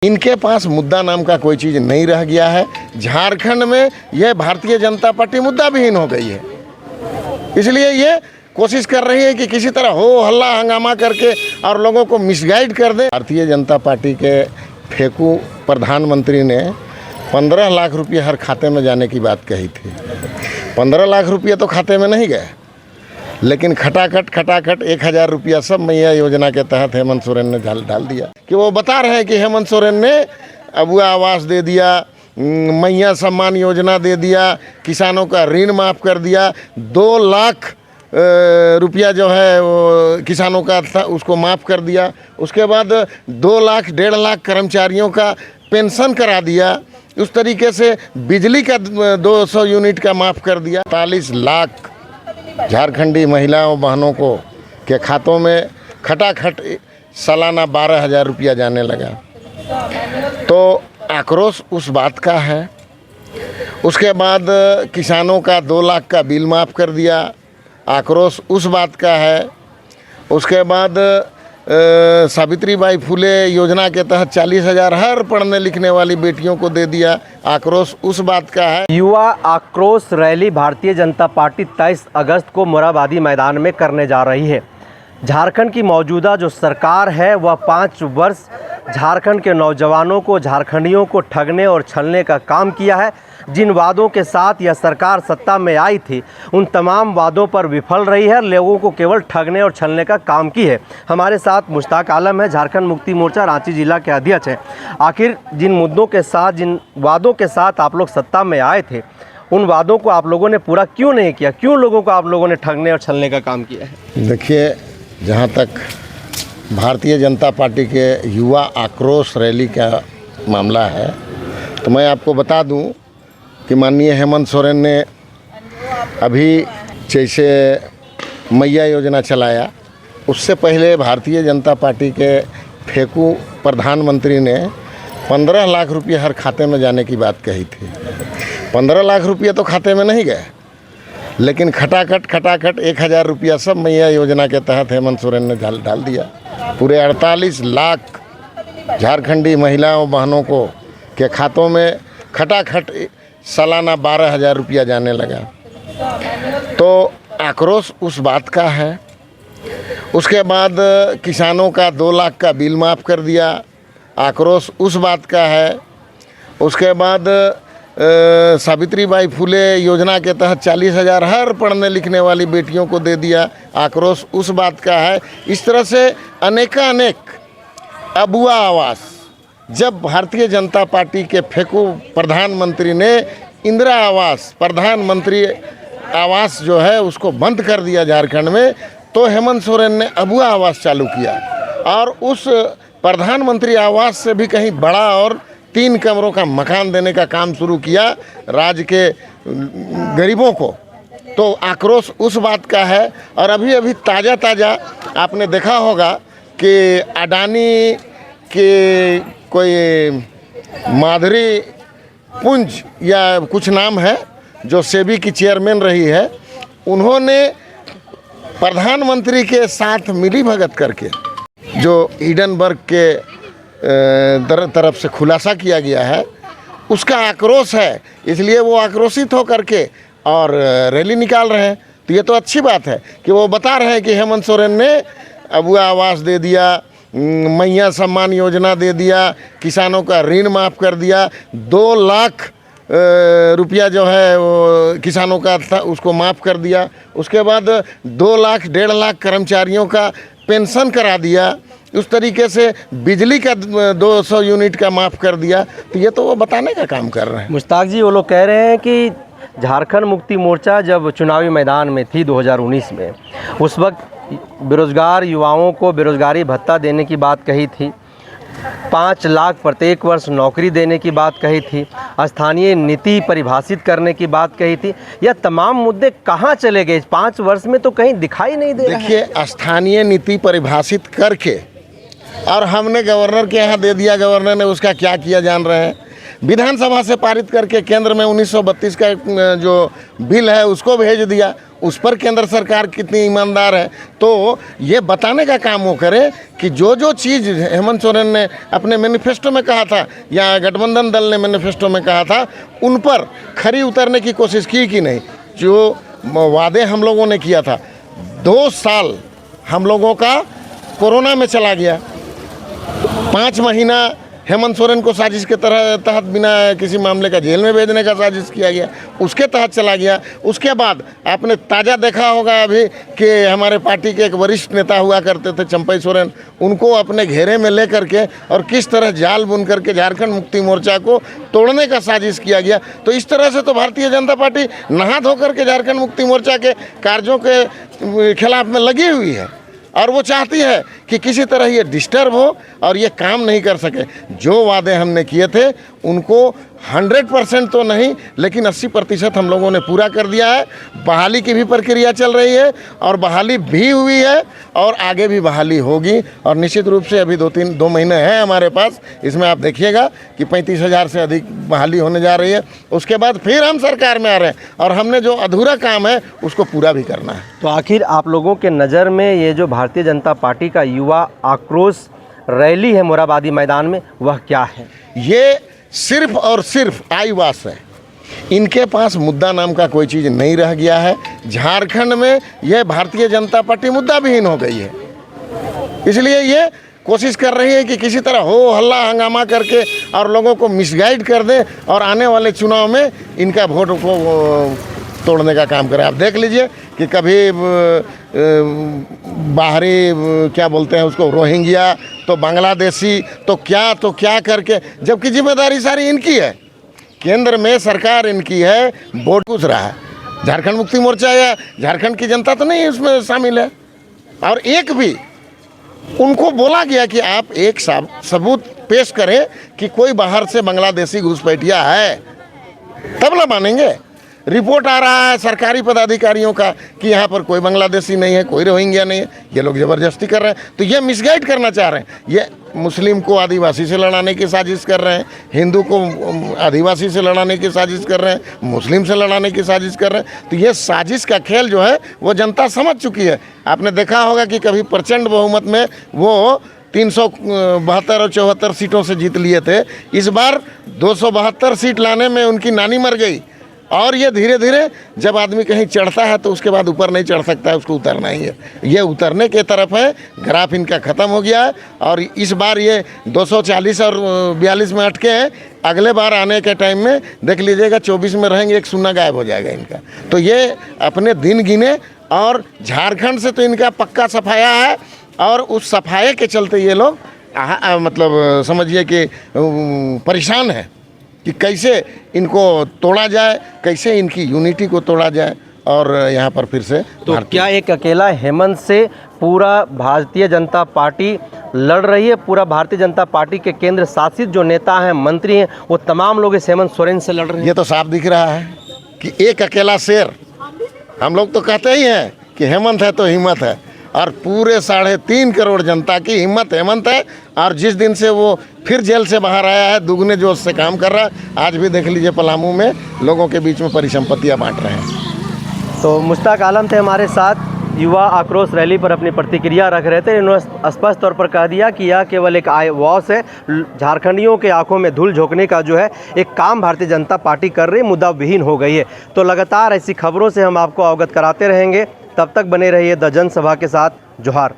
इनके पास मुद्दा नाम का कोई चीज़ नहीं रह गया है। झारखंड में यह भारतीय जनता पार्टी मुद्दा विहीन हो गई है। इसलिए ये कोशिश कर रही है कि किसी तरह हो हल्ला हंगामा करके और लोगों को मिसगाइड कर दे। भारतीय जनता पार्टी के फेंकू प्रधानमंत्री ने 15 लाख रुपये हर खाते में जाने की बात कही थी। 15 लाख रुपये तो खाते में नहीं गए, लेकिन खटाखट 1000 रुपया सब मैया योजना के तहत हेमंत सोरेन ने डाल दिया। कि वो बता रहे हैं कि हेमंत सोरेन ने अबुआ आवास दे दिया, मैया सम्मान योजना दे दिया, किसानों का ऋण माफ़ कर दिया, 2 लाख रुपया जो है वो किसानों का था उसको माफ़ कर दिया। उसके बाद 2 लाख 1.5 लाख कर्मचारियों का पेंशन करा दिया। उस तरीके से बिजली का 200 यूनिट का माफ़ कर दिया। 45 लाख झारखंडी महिलाओं बहनों को के खातों में खटाखट सालाना 12,000 रुपया जाने लगा। तो आक्रोश उस बात का है। उसके बाद किसानों का 2 लाख का बिल माफ़ कर दिया, आक्रोश उस बात का है। उसके बाद सावित्रीबाई फुले योजना के तहत 40,000 हर पढ़ने लिखने वाली बेटियों को दे दिया, आक्रोश उस बात का है। युवा आक्रोश रैली भारतीय जनता पार्टी 23 अगस्त को मोरहाबादी मैदान में करने जा रही है। झारखंड की मौजूदा जो सरकार है वह 5 वर्ष झारखंड के नौजवानों को, झारखंडियों को ठगने और छलने का काम किया है। जिन वादों के साथ यह सरकार सत्ता में आई थी उन तमाम वादों पर विफल रही है, लोगों को केवल ठगने और छलने का काम की है। हमारे साथ मुश्ताक आलम है, झारखंड मुक्ति मोर्चा रांची जिला के अध्यक्ष हैं। आखिर जिन मुद्दों के साथ, जिन वादों के साथ आप लोग सत्ता में आए थे, उन वादों को आप लोगों ने पूरा क्यों नहीं किया? क्यों लोगों को आप लोगों ने ठगने और छलने का काम किया है? देखिए, जहाँ तक भारतीय जनता पार्टी के युवा आक्रोश रैली का मामला है तो मैं आपको बता दूं कि माननीय हेमंत सोरेन ने अभी जैसे मैया योजना चलाया, उससे पहले भारतीय जनता पार्टी के फेंकू प्रधानमंत्री ने 15 लाख रुपये हर खाते में जाने की बात कही थी। 15 लाख रुपये तो खाते में नहीं गए, लेकिन खटाखट 1000 रुपया सब मैया योजना के तहत हेमंत सोरेन ने डाल दिया। पूरे 48 लाख झारखंडी महिलाओं बहनों को के खातों में खटाखट सालाना 12,000 रुपया जाने लगा। तो आक्रोश उस बात का है। उसके बाद किसानों का 2 लाख का बिल माफ़ कर दिया, आक्रोश उस बात का है। उसके बाद सावित्रीबाई फुले योजना के तहत 40,000 हर पढ़ने लिखने वाली बेटियों को दे दिया, आक्रोश उस बात का है। इस तरह से अनेक अबुआ आवास, जब भारतीय जनता पार्टी के फेंकू प्रधानमंत्री ने इंदिरा आवास, प्रधानमंत्री आवास जो है उसको बंद कर दिया झारखंड में, तो हेमंत सोरेन ने अबुआ आवास चालू किया और उस प्रधानमंत्री आवास से भी कहीं बड़ा और 3 कमरों का मकान देने का काम शुरू किया राज्य के गरीबों को। तो आक्रोश उस बात का है। और अभी ताज़ा आपने देखा होगा कि अडानी के कोई माधुरी पुंज या कुछ नाम है जो सेबी की चेयरमैन रही है, उन्होंने प्रधानमंत्री के साथ मिली भगत करके जो हिडनबर्ग के तरफ से खुलासा किया गया है उसका आक्रोश है। इसलिए वो आक्रोशित हो करके और रैली निकाल रहे हैं। तो ये तो अच्छी बात है कि वो बता रहे हैं कि हेमंत सोरेन ने अबुआ आवास दे दिया, मैया सम्मान योजना दे दिया, किसानों का ऋण माफ़ कर दिया, 2 लाख रुपया जो है वो किसानों का था उसको माफ़ कर दिया। उसके बाद 2 लाख 1.5 लाख कर्मचारियों का पेंशन करा दिया। उस तरीके से बिजली का 200 यूनिट का माफ़ कर दिया। तो ये तो वो बताने का काम कर रहे हैं। मुश्ताक जी, वो लोग कह रहे हैं कि झारखंड मुक्ति मोर्चा जब चुनावी मैदान में थी 2019 में, उस वक्त बेरोज़गार युवाओं को बेरोज़गारी भत्ता देने की बात कही थी, 5 लाख प्रत्येक वर्ष नौकरी देने की बात कही थी, स्थानीय नीति परिभाषित करने की बात कही थी। यह तमाम मुद्दे कहाँ चले गए? 5 वर्ष में तो कहीं दिखाई नहीं दे रहा है। देखिए, स्थानीय नीति परिभाषित करके और हमने गवर्नर के यहाँ दे दिया, गवर्नर ने उसका क्या किया जान रहे हैं। विधानसभा से पारित करके केंद्र में 1932 का जो बिल है उसको भेज दिया, उस पर केंद्र सरकार कितनी ईमानदार है। तो ये बताने का काम वो करे कि जो जो चीज़ हेमंत सोरेन ने अपने मैनिफेस्टो में कहा था या गठबंधन दल ने मैनिफेस्टो में कहा था, उन पर खरी उतरने की कोशिश की कि नहीं। जो वादे हम लोगों ने किया था, 2 साल हम लोगों का कोरोना में चला गया, 5 महीना हेमंत सोरेन को साजिश के तहत बिना किसी मामले का जेल में भेजने का साजिश किया गया, उसके तहत चला गया। उसके बाद आपने ताज़ा देखा होगा अभी कि हमारे पार्टी के एक वरिष्ठ नेता हुआ करते थे चंपई सोरेन, उनको अपने घेरे में ले करके और किस तरह जाल बुन करके झारखंड मुक्ति मोर्चा को तोड़ने का साजिश किया गया। तो इस तरह से तो भारतीय जनता पार्टी नहा धो करके झारखंड मुक्ति मोर्चा के कार्यों के खिलाफ में लगी हुई है और वो चाहती है कि किसी तरह ये डिस्टर्ब हो और ये काम नहीं कर सके। जो वादे हमने किए थे उनको 100% तो नहीं लेकिन 80% हम लोगों ने पूरा कर दिया है। बहाली की भी प्रक्रिया चल रही है और बहाली भी हुई है और आगे भी बहाली होगी। और निश्चित रूप से अभी 2 महीने हैं हमारे पास, इसमें आप देखिएगा कि 35,000 से अधिक बहाली होने जा रही है। उसके बाद फिर हम सरकार में आ रहे हैं और हमने जो अधूरा काम है उसको पूरा भी करना है। तो आखिर आप लोगों के नज़र में ये जो भारतीय जनता पार्टी का युवा आक्रोश रैली है मोरहाबादी मैदान में, वह क्या है? ये सिर्फ और सिर्फ आईवास है। इनके पास मुद्दा नाम का कोई चीज़ नहीं रह गया है। झारखंड में यह भारतीय जनता पार्टी मुद्दा विहीन हो गई है, इसलिए ये कोशिश कर रही है कि किसी तरह हो हल्ला हंगामा करके और लोगों को मिसगाइड कर दे और आने वाले चुनाव में इनका वोट को तोड़ने का काम करे। आप देख लीजिए कि कभी बाहरी क्या बोलते हैं उसको, रोहिंग्या, तो बांग्लादेशी, तो क्या करके, जबकि जिम्मेदारी सारी इनकी है। केंद्र में सरकार इनकी है, वोट पूछ रहा है। झारखंड मुक्ति मोर्चा या झारखंड की जनता तो नहीं इसमें शामिल है। और एक भी उनको बोला गया कि आप एक सबूत पेश करें कि कोई बाहर से बांग्लादेशी घुसपैठिया है, तब ना मानेंगे। रिपोर्ट आ रहा है सरकारी पदाधिकारियों का कि यहाँ पर कोई बांग्लादेशी नहीं है, कोई रोहिंग्या नहीं है। ये लोग ज़बरदस्ती कर रहे हैं, तो ये मिसगाइड करना चाह रहे हैं। ये मुस्लिम को आदिवासी से लड़ाने की साजिश कर रहे हैं, हिंदू को आदिवासी से लड़ाने की साजिश कर रहे हैं, मुस्लिम से लड़ाने की साजिश कर रहे हैं। तो ये साजिश का खेल जो है वो जनता समझ चुकी है। आपने देखा होगा कि कभी प्रचंड बहुमत में वो 372 और 74 सीटों से जीत लिए थे। इस बार 272 सीट लाने में उनकी नानी मर गई। और ये धीरे धीरे जब आदमी कहीं चढ़ता है तो उसके बाद ऊपर नहीं चढ़ सकता है, उसको उतरना ही है। ये उतरने के तरफ है, ग्राफ इनका ख़त्म हो गया है और इस बार ये 240 और 42 में अटके हैं। अगले बार आने के टाइम में देख लीजिएगा 24 में रहेंगे, एक शून्य गायब हो जाएगा इनका। तो ये अपने दिन गिने और झारखंड से तो इनका पक्का सफाया है और उस सफाये के चलते ये लोग मतलब समझिए कि परेशान है कि कैसे इनको तोड़ा जाए, कैसे इनकी यूनिटी को तोड़ा जाए और यहाँ पर फिर से। तो क्या एक अकेला हेमंत से पूरा भारतीय जनता पार्टी लड़ रही है? पूरा भारतीय जनता पार्टी के केंद्र शासित जो नेता हैं, मंत्री हैं, वो तमाम लोग इस हेमंत सोरेन से लड़ रहे हैं? ये तो साफ दिख रहा है कि एक अकेला शेर। हम लोग तो कहते ही हैं कि हेमंत है तो हिम्मत है, और पूरे 3.5 करोड़ जनता की हिम्मत हेमंत है। और जिस दिन से वो फिर जेल से बाहर आया है, दुगने जोश से काम कर रहा है। आज भी देख लीजिए पलामू में लोगों के बीच में परिसंपत्तियां बांट रहे हैं। तो मुश्ताक आलम थे हमारे साथ, युवा आक्रोश रैली पर अपनी प्रतिक्रिया रख रहे थे। इन्होंने स्पष्ट तौर पर कह दिया कि यह केवल एक वॉश है, झारखंडियों के आंखों में धूल झोंकने का जो है एक काम भारतीय जनता पार्टी कर रही, मुद्दा विहीन हो गई है। तो लगातार ऐसी खबरों से हम आपको अवगत कराते रहेंगे। तब तक बने रहिए द जनसभा के साथ। जोहार।